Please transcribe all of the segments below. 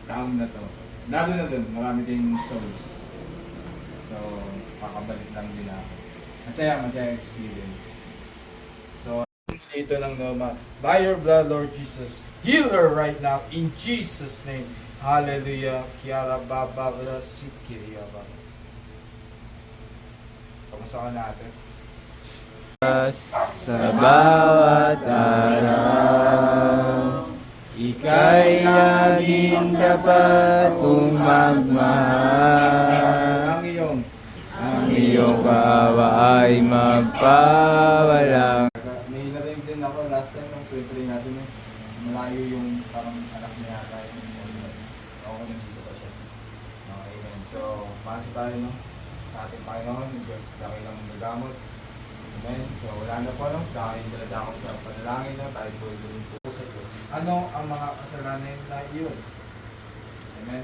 taong na to. Lalo na dun, marami ding souls. So, kakabalik lang din ako. Masaya experience. So, dito ng Noma, by your blood, Lord Jesus, heal her right now in Jesus' name. Hallelujah. Kiara Baba Bala Sikiria Baba. Kamusta ka natin? Sa bawat araw, ika'y laging dapat kong magmahal. Ang iyong kawa ay magpawalang. May narinig din ako last time nung pre-pray natin malayo yung parang anak niya yata yung ako nandito pa siya. Okay, amen. So, pasa tayo no? Sa ating Panginoon, yung Diyos dahil lang nagamot. Amen. So, wala na po no? Dahil dalada ako sa panalangin na tayo po po sa Diyos. Ano ang mga kasalanan na iyon? Amen.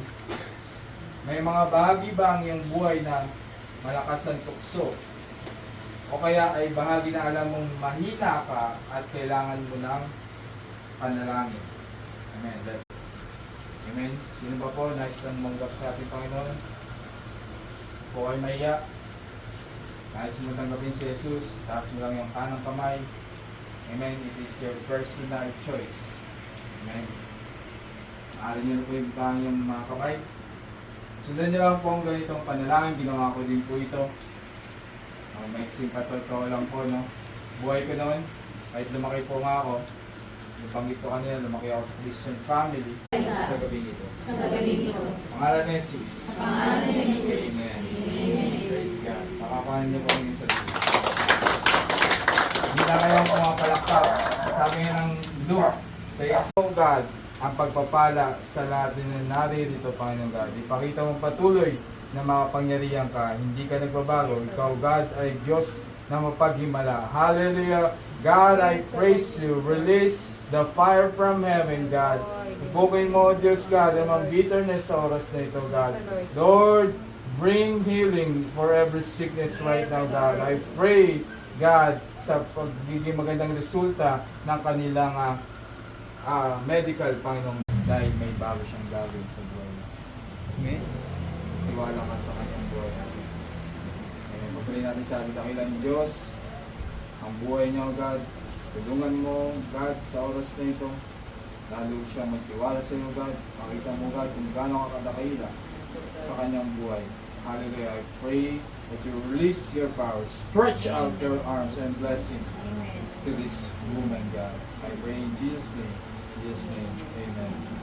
May mga bahagi ba ang iyong buhay na malakas ang tukso? O kaya ay bahagi na alam mong mahina ka at kailangan mo ng panalangin. Amen. That's it. Amen. Sino ba po nais nang manggap sa ating Panginoon? O ay mahiya? Nais mo tanggapin si Jesus? Taas mo lang yung kanang kamay. Amen. It is your personal choice. Amen. Maaari nyo na po yung yung mga kamay. Sundan nyo lang po ang ganitong panalangin. Ginawa ko din po ito. Maiksing patotoo lang po, no? Buhay ko noon, kahit lumaki po nga ako, nabanggit ko kanina, lumaki ako sa Christian family sa gabing ito. Sa gabing ito. Pangalan ni Jesus. Sa pangalan ni Jesus. Amen. Amen. Praise God. Pakapahan niyo po ang isa dito. Hindi na kayong pumapalakpak. Sabi nga ng Luke, sa isang God, ang pagpapala sa lahat din na naririto, Panginoon God. Ipakita mong patuloy na makapangyarihan ka, hindi ka nagbabago. Ikaw, God, ay Diyos na mapaghimala. Hallelujah! God, I praise you. Release the fire from heaven, God. Tubukin mo, Diyos God, ang mga bitterness sa oras na ito, God. Lord, bring healing for every sickness right now, God. I pray, God, sa pagiging magandang resulta ng kanilang medical, Panginoon, dahil may bago siyang gagawin sa buhay. Amen? Tiwala ka sa kanyang buhay natin. Kaya pagpili natin sa ating dakilang Diyos, ang buhay niya, God, tulungan mo, God, sa oras na ito, lalo siya magtiwala sa iyo, God. Makita mo, God, kung gaano ka kadakila sa kanyang buhay. Hallelujah. I pray that you release your power, stretch out your arms and blessing to this woman, God. I pray in Jesus' name. In Jesus' name, amen.